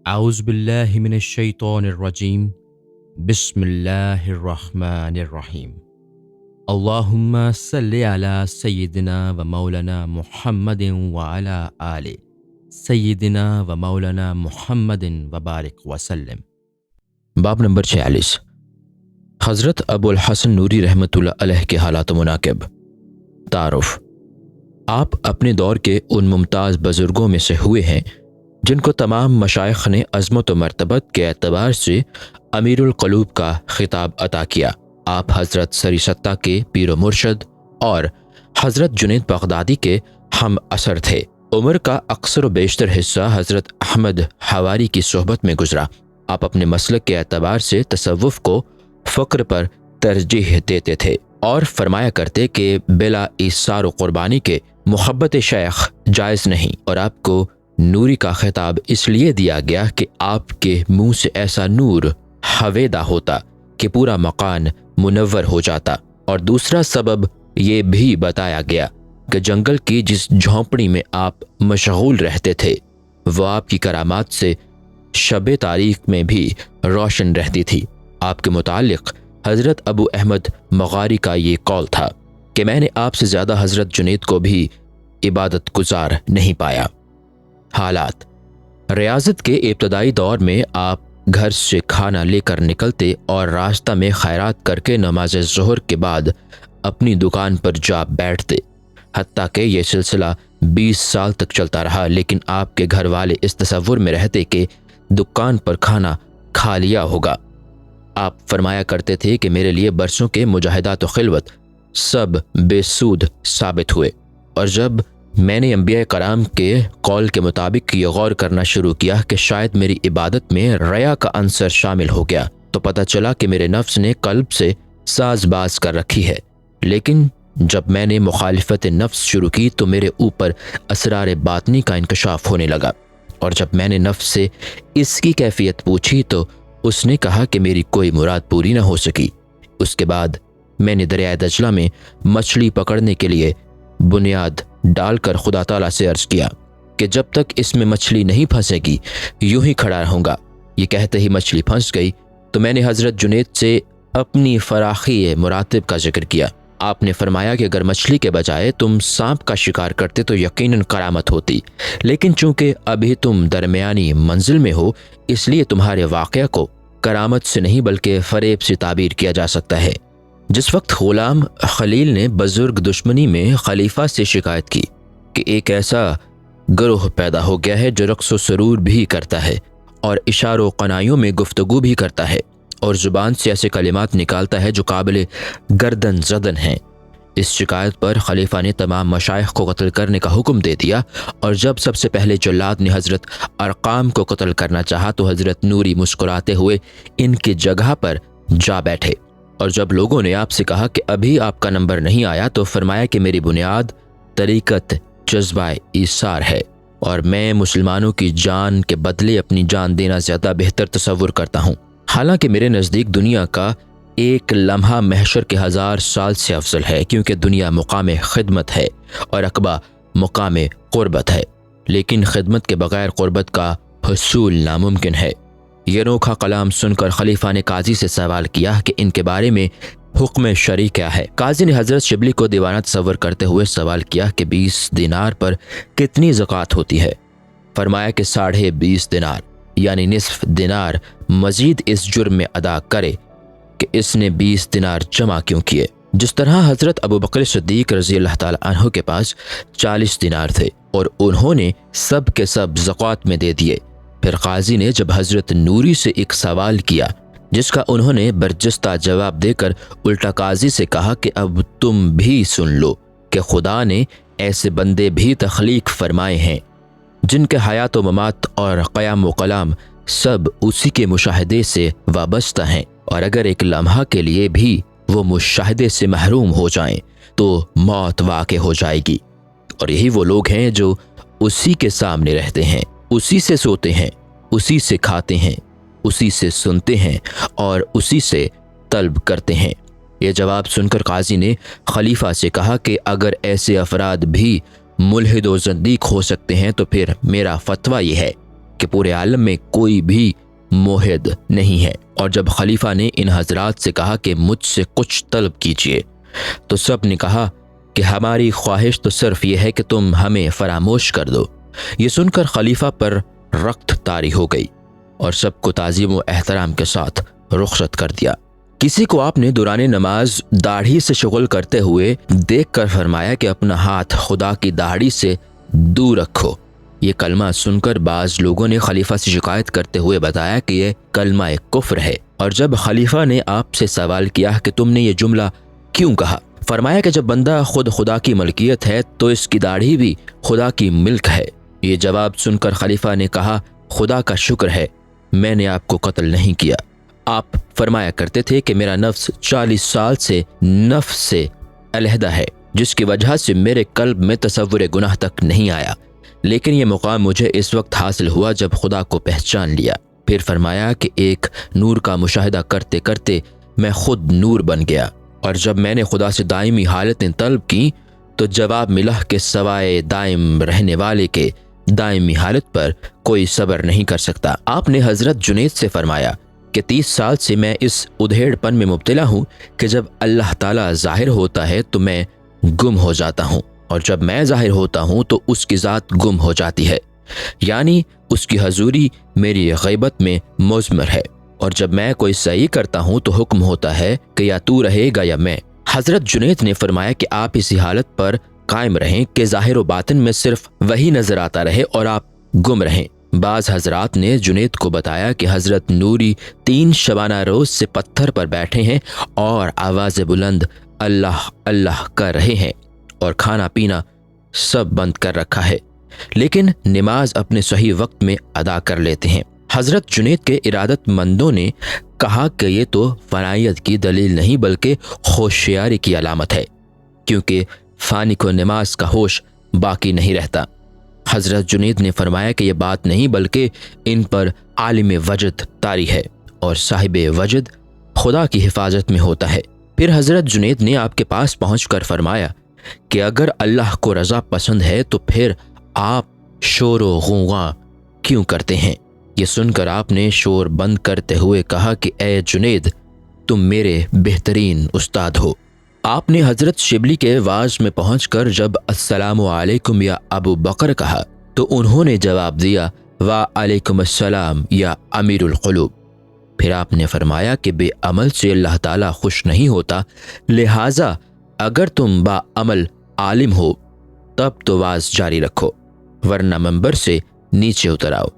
اعوذ باللہ من الشیطان الرجیم بسم اللہ الرحمن الرحیم اللہم صلی علی سیدنا و مولانا محمد وعلی آل سیدنا و مولانا محمد وبارک وسلم۔ باب نمبر 46، حضرت ابو الحسن نوری رحمۃ اللہ علیہ کے حالات و مناقب۔ تعارف: آپ اپنے دور کے ان ممتاز بزرگوں میں سے ہوئے ہیں جن کو تمام مشائخ نے عظمت و مرتبت کے اعتبار سے امیر القلوب کا خطاب عطا کیا۔ آپ حضرت سری ستہ کے پیر و مرشد اور حضرت جنید بغدادی کے ہم اثر تھے۔ عمر کا اکثر و بیشتر حصہ حضرت احمد حواری کی صحبت میں گزرا۔ آپ اپنے مسلک کے اعتبار سے تصوف کو فقر پر ترجیح دیتے تھے اور فرمایا کرتے کہ بلا ایثار و قربانی کے محبت شیخ جائز نہیں، اور آپ کو نوری کا خطاب اس لیے دیا گیا کہ آپ کے منہ سے ایسا نور حویدہ ہوتا کہ پورا مکان منور ہو جاتا۔ اور دوسرا سبب یہ بھی بتایا گیا کہ جنگل کی جس جھونپڑی میں آپ مشغول رہتے تھے وہ آپ کی کرامات سے شب تاریخ میں بھی روشن رہتی تھی۔ آپ کے متعلق حضرت ابو احمد مغاری کا یہ قول تھا کہ میں نے آپ سے زیادہ حضرت جنید کو بھی عبادت گزار نہیں پایا۔ حالات: ریاضت کے ابتدائی دور میں آپ گھر سے کھانا لے کر نکلتے اور راستہ میں خیرات کر کے نماز ظہر کے بعد اپنی دکان پر جا بیٹھتے، حتیٰ کہ یہ سلسلہ 20 سال تک چلتا رہا، لیکن آپ کے گھر والے اس تصور میں رہتے کہ دکان پر کھانا کھا لیا ہوگا۔ آپ فرمایا کرتے تھے کہ میرے لیے برسوں کے مجاہدات و خلوت سب بے سود ثابت ہوئے، اور جب میں نے انبیاء کرام کے قول کے مطابق یہ غور کرنا شروع کیا کہ شاید میری عبادت میں ریا کا عنصر شامل ہو گیا، تو پتہ چلا کہ میرے نفس نے قلب سے ساز باز کر رکھی ہے۔ لیکن جب میں نے مخالفت نفس شروع کی تو میرے اوپر اسرار باطنی کا انکشاف ہونے لگا، اور جب میں نے نفس سے اس کی کیفیت پوچھی تو اس نے کہا کہ میری کوئی مراد پوری نہ ہو سکی۔ اس کے بعد میں نے دریائے دجلہ میں مچھلی پکڑنے کے لیے بنیاد ڈال کر خدا تعالیٰ سے عرض کیا کہ جب تک اس میں مچھلی نہیں پھنسے گی یوں ہی کھڑا رہوں گا۔ یہ کہتے ہی مچھلی پھنس گئی تو میں نے حضرت جنید سے اپنی فراخی مراتب کا ذکر کیا۔ آپ نے فرمایا کہ اگر مچھلی کے بجائے تم سانپ کا شکار کرتے تو یقیناً کرامت ہوتی، لیکن چونکہ ابھی تم درمیانی منزل میں ہو اس لیے تمہارے واقعہ کو کرامت سے نہیں بلکہ فریب سے تعبیر کیا جا سکتا ہے۔ جس وقت غلام خلیل نے بزرگ دشمنی میں خلیفہ سے شکایت کی کہ ایک ایسا گروہ پیدا ہو گیا ہے جو رقص و سرور بھی کرتا ہے اور اشاروں و قنایوں میں گفتگو بھی کرتا ہے اور زبان سے ایسے کلمات نکالتا ہے جو قابل گردن زدن ہیں، اس شکایت پر خلیفہ نے تمام مشائخ کو قتل کرنے کا حکم دے دیا، اور جب سب سے پہلے جلاد نے حضرت ارقام کو قتل کرنا چاہا تو حضرت نوری مسکراتے ہوئے ان کی جگہ پر جا بیٹھے، اور جب لوگوں نے آپ سے کہا کہ ابھی آپ کا نمبر نہیں آیا تو فرمایا کہ میری بنیاد طریقت جذبہ ایثار ہے، اور میں مسلمانوں کی جان کے بدلے اپنی جان دینا زیادہ بہتر تصور کرتا ہوں، حالانکہ میرے نزدیک دنیا کا ایک لمحہ محشر کے 1000 سال سے افضل ہے، کیونکہ دنیا مقام خدمت ہے اور عقبہ مقام قربت ہے، لیکن خدمت کے بغیر قربت کا حصول ناممکن ہے۔ یہ انوکھا کلام سن کر خلیفہ نے قاضی سے سوال کیا کہ ان کے بارے میں حکم شرعی کیا ہے۔ قاضی نے حضرت شبلی کو دیوانہ تصور کرتے ہوئے سوال کیا کہ 20 دینار پر کتنی زکوٰۃ ہوتی ہے؟ فرمایا کہ 20.5 دینار، یعنی نصف دینار مزید اس جرم میں ادا کرے کہ اس نے 20 دینار جمع کیوں کیے۔ جس طرح حضرت ابو بکر صدیق رضی اللہ تعالی عنہ کے پاس 40 دینار تھے اور انہوں نے سب کے سب زکوٰۃ میں دے دیے۔ پھر قاضی نے جب حضرت نوری سے ایک سوال کیا جس کا انہوں نے برجستہ جواب دے کر الٹا قاضی سے کہا کہ اب تم بھی سن لو کہ خدا نے ایسے بندے بھی تخلیق فرمائے ہیں جن کے حیات و ممات اور قیام و کلام سب اسی کے مشاہدے سے وابستہ ہیں، اور اگر ایک لمحہ کے لیے بھی وہ مشاہدے سے محروم ہو جائیں تو موت واقع ہو جائے گی، اور یہی وہ لوگ ہیں جو اسی کے سامنے رہتے ہیں، اسی سے سوتے ہیں، اسی سے کھاتے ہیں، اسی سے سنتے ہیں اور اسی سے طلب کرتے ہیں۔ یہ جواب سن کر قاضی نے خلیفہ سے کہا کہ اگر ایسے افراد بھی ملحد و زندیق ہو سکتے ہیں تو پھر میرا فتویٰ یہ ہے کہ پورے عالم میں کوئی بھی موحد نہیں ہے۔ اور جب خلیفہ نے ان حضرات سے کہا کہ مجھ سے کچھ طلب کیجیے تو سب نے کہا کہ ہماری خواہش تو صرف یہ ہے کہ تم ہمیں فراموش کر دو۔ یہ سن کر خلیفہ پر رخت طاری ہو گئی اور سب کو تعظیم و احترام کے ساتھ رخصت کر دیا۔ کسی کو آپ نے دوران نماز داڑھی سے شغل کرتے ہوئے دیکھ کر فرمایا کہ اپنا ہاتھ خدا کی داڑھی سے دور رکھو۔ یہ کلمہ سن کر بعض لوگوں نے خلیفہ سے شکایت کرتے ہوئے بتایا کہ یہ کلمہ ایک کفر ہے، اور جب خلیفہ نے آپ سے سوال کیا کہ تم نے یہ جملہ کیوں کہا، فرمایا کہ جب بندہ خود خدا کی ملکیت ہے تو اس کی داڑھی بھی خدا کی ملک ہے۔ یہ جواب سن کر خلیفہ نے کہا، خدا کا شکر ہے میں نے آپ کو قتل نہیں کیا۔ آپ فرمایا کرتے تھے کہ میرا نفس 40 سال سے نفس سے علیحدہ ہے، جس کی وجہ سے میرے قلب میں تصور گناہ تک نہیں آیا، لیکن یہ مقام مجھے اس وقت حاصل ہوا جب خدا کو پہچان لیا۔ پھر فرمایا کہ ایک نور کا مشاہدہ کرتے کرتے میں خود نور بن گیا، اور جب میں نے خدا سے دائمی حالتیں طلب کی تو جواب ملا کہ سوائے دائم رہنے والے کے دائمی حالت پر کوئی صبر نہیں کر سکتا۔ آپ نے حضرت جنید سے فرمایا کہ 30 سال سے میں اس ادھیڑ پن میں مبتلا ہوں کہ جب اللہ تعالیٰ ظاہر ہوتا ہے تو میں گم ہو جاتا ہوں، اور جب میں ظاہر ہوتا ہوں تو اس کی ذات گم ہو جاتی ہے، یعنی اس کی حضوری میری غیبت میں مضمر ہے، اور جب میں کوئی صحیح کرتا ہوں تو حکم ہوتا ہے کہ یا تو رہے گا یا میں۔ حضرت جنید نے فرمایا کہ آپ اسی حالت پر قائم رہیں کہ ظاہر و باطن میں صرف وہی نظر آتا رہے اور آپ گم رہیں۔ بعض حضرات نے جنید کو بتایا کہ حضرت نوری 3 شبانہ روز سے پتھر پر بیٹھے ہیں اور آواز بلند اللہ اللہ کر رہے ہیں، اور کھانا پینا سب بند کر رکھا ہے، لیکن نماز اپنے صحیح وقت میں ادا کر لیتے ہیں۔ حضرت جنید کے ارادت مندوں نے کہا کہ یہ تو فانیت کی دلیل نہیں بلکہ ہوشیاری کی علامت ہے، کیونکہ فانی کو نماز کا ہوش باقی نہیں رہتا۔ حضرت جنید نے فرمایا کہ یہ بات نہیں بلکہ ان پر عالم وجد طاری ہے، اور صاحب وجد خدا کی حفاظت میں ہوتا ہے۔ پھر حضرت جنید نے آپ کے پاس پہنچ کر فرمایا کہ اگر اللہ کو رضا پسند ہے تو پھر آپ شور و غوغا کیوں کرتے ہیں؟ یہ سن کر آپ نے شور بند کرتے ہوئے کہا کہ اے جنید، تم میرے بہترین استاد ہو۔ آپ نے حضرت شبلی کے واعظ میں پہنچ کر جب السلام علیکم یا ابو بکر کہا تو انہوں نے جواب دیا وعلیکم السلام یا امیر القلوب۔ پھر آپ نے فرمایا کہ بے عمل سے اللہ تعالیٰ خوش نہیں ہوتا، لہٰذا اگر تم با عمل عالم ہو تب تو واعظ جاری رکھو، ورنہ منبر سے نیچے اتر آؤ۔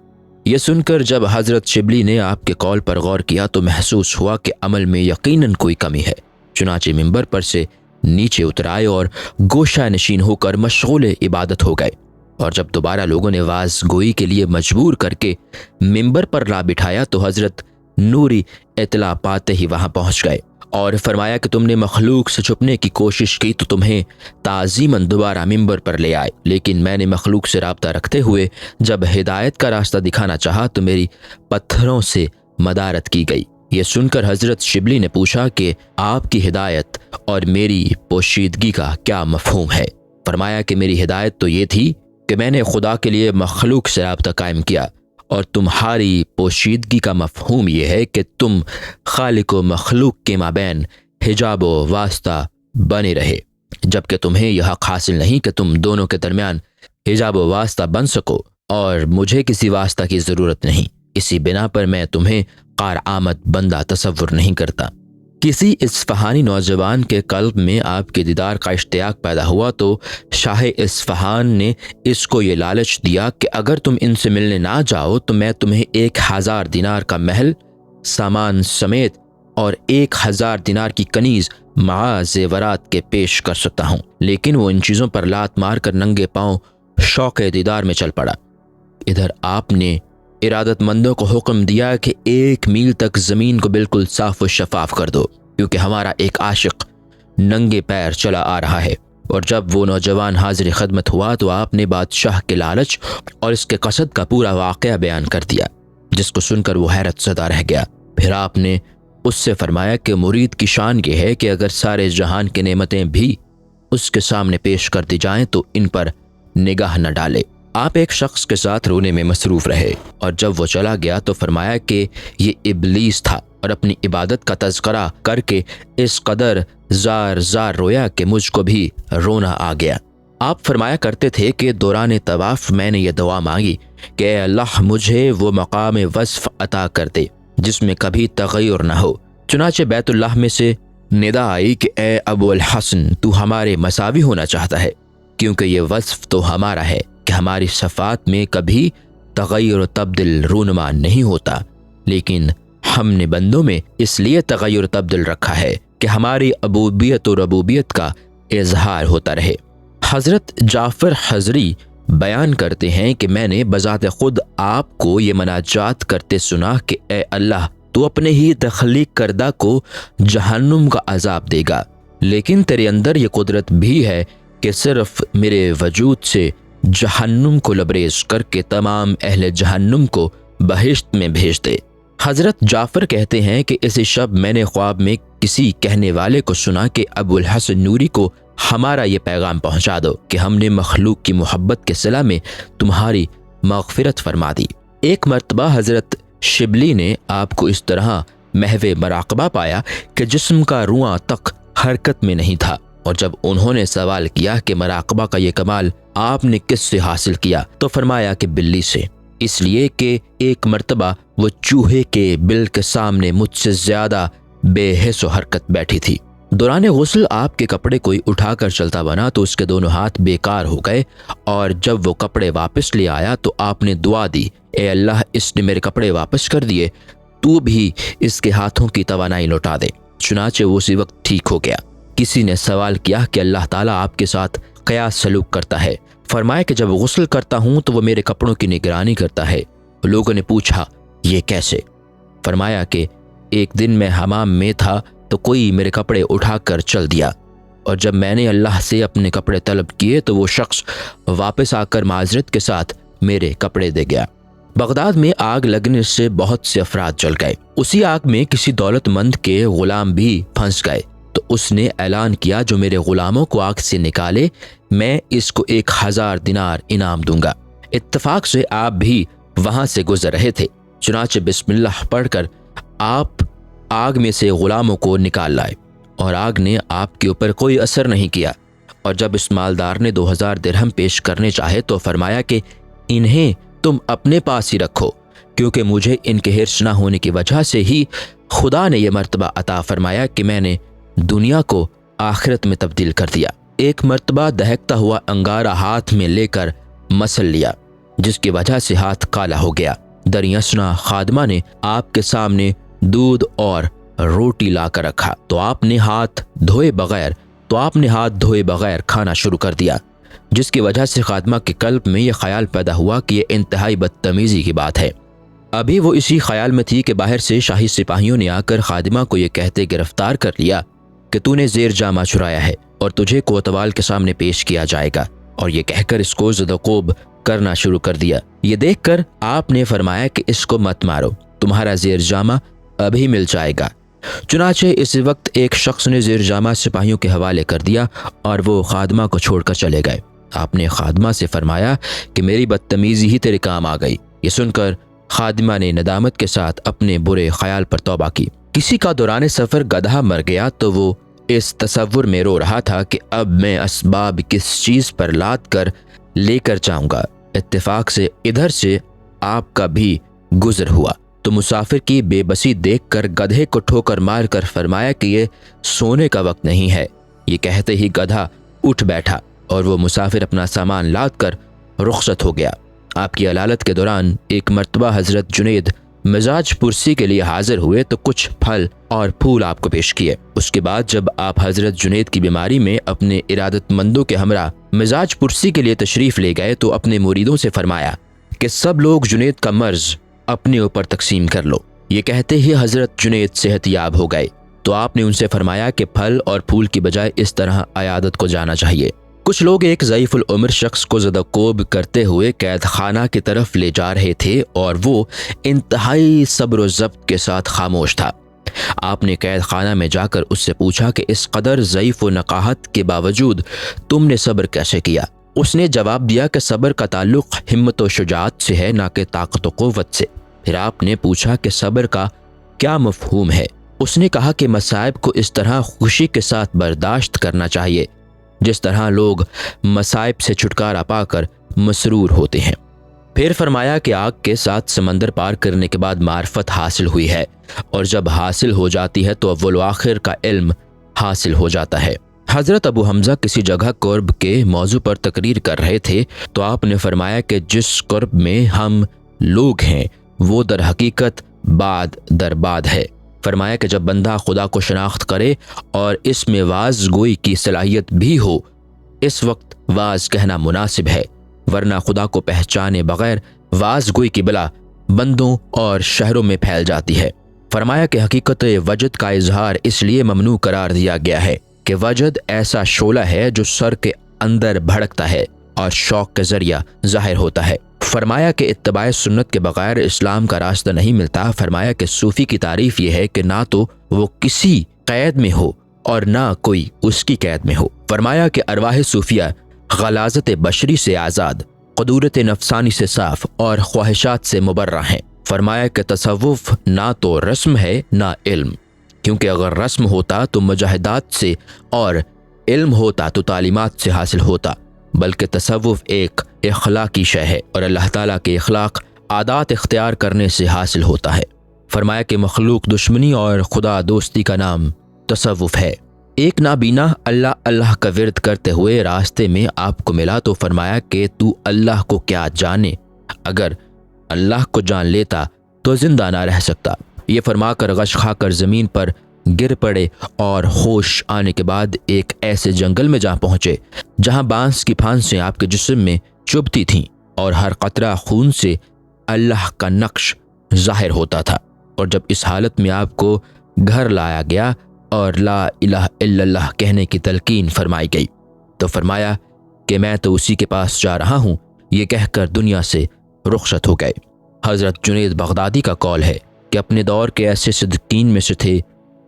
یہ سن کر جب حضرت شبلی نے آپ کے قول پر غور کیا تو محسوس ہوا کہ عمل میں یقیناً کوئی کمی ہے، چنانچہ منبر پر سے نیچے اتر آئے اور گوشہ نشین ہو کر مشغول عبادت ہو گئے، اور جب دوبارہ لوگوں نے واعظ گوئی کے لیے مجبور کر کے منبر پر لا بٹھایا تو حضرت نوری اطلاع پاتے ہی وہاں پہنچ گئے اور فرمایا کہ تم نے مخلوق سے چھپنے کی کوشش کی تو تمہیں تعظیماً دوبارہ منبر پر لے آئے، لیکن میں نے مخلوق سے رابطہ رکھتے ہوئے جب ہدایت کا راستہ دکھانا چاہا تو میری پتھروں سے مدارت کی گئی۔ یہ سن کر حضرت شبلی نے پوچھا کہ آپ کی ہدایت اور میری پوشیدگی کا کیا مفہوم ہے؟ فرمایا کہ میری ہدایت تو یہ تھی کہ میں نے خدا کے لیے مخلوق سے رابطہ قائم کیا، اور تمہاری پوشیدگی کا مفہوم یہ ہے کہ تم خالق و مخلوق کے مابین حجاب و واسطہ بنے رہے، جبکہ تمہیں یہ حق حاصل نہیں کہ تم دونوں کے درمیان حجاب و واسطہ بن سکو، اور مجھے کسی واسطہ کی ضرورت نہیں، اسی بنا پر میں تمہیں قار آمد بندہ تصور نہیں کرتا۔ کسی اصفہانی نوجوان کے قلب میں آپ کے دیدار کا اشتیاق پیدا ہوا تو شاہ اصفہان نے اس کو یہ لالچ دیا کہ اگر تم ان سے ملنے نہ جاؤ تو میں تمہیں 1000 دینار کا محل سامان سمیت اور 1000 دینار کی کنیز مع زیورات کے پیش کر سکتا ہوں۔ لیکن وہ ان چیزوں پر لات مار کر ننگے پاؤں شوق دیدار میں چل پڑا۔ ادھر آپ نے ارادت مندوں کو حکم دیا کہ 1 میل تک زمین کو بالکل صاف و شفاف کر دو، کیونکہ ہمارا ایک عاشق ننگے پیر چلا آ رہا ہے۔ اور جب وہ نوجوان حاضر خدمت ہوا تو آپ نے بادشاہ کے لالچ اور اس کے قصد کا پورا واقعہ بیان کر دیا، جس کو سن کر وہ حیرت زدہ رہ گیا۔ پھر آپ نے اس سے فرمایا کہ مرید کی شان یہ ہے کہ اگر سارے جہان کی نعمتیں بھی اس کے سامنے پیش کر دی جائیں تو ان پر نگاہ نہ ڈالے، آپ ایک شخص کے ساتھ رونے میں مصروف رہے اور جب وہ چلا گیا تو فرمایا کہ یہ ابلیس تھا اور اپنی عبادت کا تذکرہ کر کے اس قدر زار زار رویا کہ مجھ کو بھی رونا آ گیا۔ آپ فرمایا کرتے تھے کہ دوران طواف میں نے یہ دعا مانگی کہ اے اللہ مجھے وہ مقام وصف عطا کر دے جس میں کبھی تغیر نہ ہو۔ چنانچہ بیت اللہ میں سے ندا آئی کہ اے ابو الحسن تو ہمارے مساوی ہونا چاہتا ہے، کیونکہ یہ وصف تو ہمارا ہے کہ ہماری صفات میں کبھی تغیر و تبدل رونما نہیں ہوتا، لیکن ہم نے بندوں میں اس لیے تغیر و تبدل رکھا ہے کہ ہماری عبودیت و ربوبیت کا اظہار ہوتا رہے۔ حضرت جعفر حضری بیان کرتے ہیں کہ میں نے بذات خود آپ کو یہ مناجات کرتے سنا کہ اے اللہ تو اپنے ہی تخلیق کردہ کو جہنم کا عذاب دے گا، لیکن تیرے اندر یہ قدرت بھی ہے کہ صرف میرے وجود سے جہنم کو لبریز کر کے تمام اہل جہنم کو بہشت میں بھیج دے۔ حضرت جعفر کہتے ہیں کہ اسی شب میں نے خواب میں کسی کہنے والے کو سنا کہ ابو الحسن نوری کو ہمارا یہ پیغام پہنچا دو کہ ہم نے مخلوق کی محبت کے صلہ میں تمہاری مغفرت فرما دی۔ ایک مرتبہ حضرت شبلی نے آپ کو اس طرح محو مراقبہ پایا کہ جسم کا رواں تک حرکت میں نہیں تھا، اور جب انہوں نے سوال کیا کہ مراقبہ کا یہ کمال آپ نے کس سے حاصل کیا تو فرمایا کہ بلی سے، اس لیے کہ ایک مرتبہ وہ چوہے کے بل کے سامنے مجھ سے زیادہ بے حس و حرکت بیٹھی تھی۔ دوران غسل آپ کے کپڑے کوئی اٹھا کر چلتا بنا تو اس کے دونوں ہاتھ بیکار ہو گئے، اور جب وہ کپڑے واپس لے آیا تو آپ نے دعا دی، اے اللہ اس نے میرے کپڑے واپس کر دیے، تو بھی اس کے ہاتھوں کی توانائی لوٹا دے۔ چنانچہ وہ اسی وقت ٹھیک ہو گیا۔ کسی نے سوال کیا کہ اللہ تعالیٰ آپ کے ساتھ کیا سلوک کرتا ہے؟ فرمایا کہ جب غسل کرتا ہوں تو وہ میرے کپڑوں کی نگرانی کرتا ہے۔ لوگوں نے پوچھا یہ کیسے؟ فرمایا کہ ایک دن میں حمام میں تھا تو کوئی میرے کپڑے اٹھا کر چل دیا، اور جب میں نے اللہ سے اپنے کپڑے طلب کیے تو وہ شخص واپس آ کر معذرت کے ساتھ میرے کپڑے دے گیا۔ بغداد میں آگ لگنے سے بہت سے افراد جل گئے۔ اسی آگ میں کسی دولت مند کے غلام بھی پھنس گئے تو اس نے اعلان کیا جو میرے غلاموں کو آگ سے نکالے میں اس کو 1000 دینار انعام دوں گا۔ اتفاق سے آپ بھی وہاں سے گزر رہے تھے، چنانچہ بسم اللہ پڑھ کر آپ آگ میں سے غلاموں کو نکال لائے، اور آگ نے آپ کے اوپر کوئی اثر نہیں کیا۔ اور جب اس مالدار نے 2000 درہم پیش کرنے چاہے تو فرمایا کہ انہیں تم اپنے پاس ہی رکھو، کیونکہ مجھے ان کے حرص نہ ہونے کی وجہ سے ہی خدا نے یہ مرتبہ عطا فرمایا کہ میں نے دنیا کو آخرت میں تبدیل کر دیا۔ ایک مرتبہ دہکتا ہوا انگارہ ہاتھ میں لے کر مسل لیا، جس کی وجہ سے ہاتھ کالا ہو گیا۔ دریاسنا خادمہ نے آپ کے سامنے دودھ اور روٹی لا کر رکھا تو آپ نے ہاتھ دھوئے بغیر کھانا شروع کر دیا، جس کی وجہ سے خادمہ کے قلب میں یہ خیال پیدا ہوا کہ یہ انتہائی بدتمیزی کی بات ہے۔ ابھی وہ اسی خیال میں تھی کہ باہر سے شاہی سپاہیوں نے آ کر خادمہ کو یہ کہتے گرفتار کر لیا کہ تو نے زیر جامہ چرایا ہے اور تجھے کوتوال کے سامنے پیش کیا جائے گا، اور یہ کہہ کر اس کو زدوکوب کرنا شروع کر دیا۔ یہ دیکھ کر آپ نے فرمایا کہ اس کو مت مارو، تمہارا زیر جامہ ابھی مل جائے گا۔ چنانچہ اس وقت ایک شخص نے زیر جامہ سپاہیوں کے حوالے کر دیا اور وہ خادمہ کو چھوڑ کر چلے گئے۔ آپ نے خادمہ سے فرمایا کہ میری بدتمیزی ہی تیرے کام آ گئی۔ یہ سن کر خادمہ نے ندامت کے ساتھ اپنے برے خیال پر توبہ کی۔ کسی کا دوران سفر گدھا مر گیا تو وہ اس تصور میں رو رہا تھا کہ اب میں اسباب کس چیز پر لاد کر لے کر جاؤں گا۔ اتفاق سے ادھر سے آپ کا بھی گزر ہوا تو مسافر کی بے بسی دیکھ کر گدھے کو ٹھوکر مار کر فرمایا کہ یہ سونے کا وقت نہیں ہے۔ یہ کہتے ہی گدھا اٹھ بیٹھا اور وہ مسافر اپنا سامان لاد کر رخصت ہو گیا۔ آپ کی علالت کے دوران ایک مرتبہ حضرت جنید مزاج پرسی کے لیے حاضر ہوئے تو کچھ پھل اور پھول آپ کو پیش کیے۔ اس کے بعد جب آپ حضرت جنید کی بیماری میں اپنے ارادت مندوں کے ہمراہ مزاج پرسی کے لیے تشریف لے گئے تو اپنے مریدوں سے فرمایا کہ سب لوگ جنید کا مرض اپنے اوپر تقسیم کر لو۔ یہ کہتے ہی حضرت جنید صحت یاب ہو گئے تو آپ نے ان سے فرمایا کہ پھل اور پھول کی بجائے اس طرح عیادت کو جانا چاہیے۔ کچھ لوگ ایک ضعیف العمر شخص کو زدوکوب کرتے ہوئے قید خانہ کی طرف لے جا رہے تھے اور وہ انتہائی صبر و ضبط کے ساتھ خاموش تھا۔ آپ نے قید خانہ میں جا کر اس سے پوچھا کہ اس قدر ضعیف و نقاہت کے باوجود تم نے صبر کیسے کیا؟ اس نے جواب دیا کہ صبر کا تعلق ہمت و شجاعت سے ہے، نہ کہ طاقت و قوت سے۔ پھر آپ نے پوچھا کہ صبر کا کیا مفہوم ہے؟ اس نے کہا کہ مصائب کو اس طرح خوشی کے ساتھ برداشت کرنا چاہیے جس طرح لوگ مصائب سے چھٹکارا پا کر مسرور ہوتے ہیں۔ پھر فرمایا کہ آگ کے ساتھ سمندر پار کرنے کے بعد معرفت حاصل ہوئی ہے، اور جب حاصل ہو جاتی ہے تو اول و آخر کا علم حاصل ہو جاتا ہے۔ حضرت ابو حمزہ کسی جگہ قرب کے موضوع پر تقریر کر رہے تھے تو آپ نے فرمایا کہ جس قرب میں ہم لوگ ہیں وہ در حقیقت بعد در بعد ہے۔ فرمایا کہ جب بندہ خدا کو شناخت کرے اور اس میں واز گوئی کی صلاحیت بھی ہو، اس وقت واز کہنا مناسب ہے، ورنہ خدا کو پہچانے بغیر واز گوئی کی بلا بندوں اور شہروں میں پھیل جاتی ہے۔ فرمایا کہ حقیقت وجد کا اظہار اس لیے ممنوع قرار دیا گیا ہے کہ وجد ایسا شعلہ ہے جو سر کے اندر بھڑکتا ہے اور شوق کے ذریعہ ظاہر ہوتا ہے۔ فرمایا کہ اتباع سنت کے بغیر اسلام کا راستہ نہیں ملتا۔ فرمایا کہ صوفی کی تعریف یہ ہے کہ نہ تو وہ کسی قید میں ہو اور نہ کوئی اس کی قید میں ہو۔ فرمایا کہ ارواح صوفیہ غلاظت بشری سے آزاد، قدورت نفسانی سے صاف اور خواہشات سے مبرہ ہیں۔ فرمایا کہ تصوف نہ تو رسم ہے نہ علم، کیونکہ اگر رسم ہوتا تو مجاہدات سے اور علم ہوتا تو تعلیمات سے حاصل ہوتا، بلکہ تصوف ایک اخلاقی شے ہے اور اللہ تعالیٰ کے اخلاق عادات اختیار کرنے سے حاصل ہوتا ہے۔ فرمایا کہ مخلوق دشمنی اور خدا دوستی کا نام تصوف ہے۔ ایک نابینا اللہ اللہ کا ورد کرتے ہوئے راستے میں آپ کو ملا تو فرمایا کہ تو اللہ کو کیا جانے، اگر اللہ کو جان لیتا تو زندہ نہ رہ سکتا۔ یہ فرما کر غش کھا کر زمین پر گر پڑے اور ہوش آنے کے بعد ایک ایسے جنگل میں جا پہنچے جہاں بانس کی پھانسیں آپ کے جسم میں چبھتی تھیں اور ہر قطرہ خون سے اللہ کا نقش ظاہر ہوتا تھا۔ اور جب اس حالت میں آپ کو گھر لایا گیا اور لا الہ الا اللہ کہنے کی تلقین فرمائی گئی تو فرمایا کہ میں تو اسی کے پاس جا رہا ہوں، یہ کہہ کر دنیا سے رخصت ہو گئے۔ حضرت جنید بغدادی کا قول ہے کہ اپنے دور کے ایسے صدیقین میں سے تھے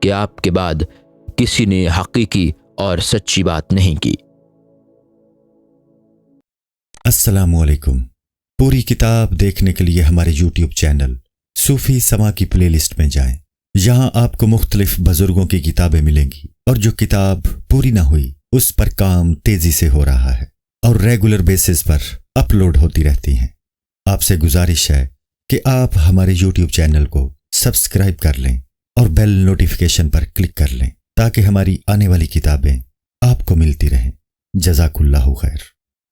کہ آپ کے بعد کسی نے حقیقی اور سچی بات نہیں کی۔ السلام علیکم۔ پوری کتاب دیکھنے کے لیے ہمارے یوٹیوب چینل صوفی سما کی پلے لسٹ میں جائیں۔ یہاں آپ کو مختلف بزرگوں کی کتابیں ملیں گی، اور جو کتاب پوری نہ ہوئی اس پر کام تیزی سے ہو رہا ہے اور ریگولر بیسس پر اپلوڈ ہوتی رہتی ہیں۔ آپ سے گزارش ہے کہ آپ ہمارے یوٹیوب چینل کو سبسکرائب کر لیں اور بیل نوٹیفیکیشن پر کلک کر لیں تاکہ ہماری آنے والی کتابیں آپ کو ملتی رہیں۔ جزاک اللہ خیر۔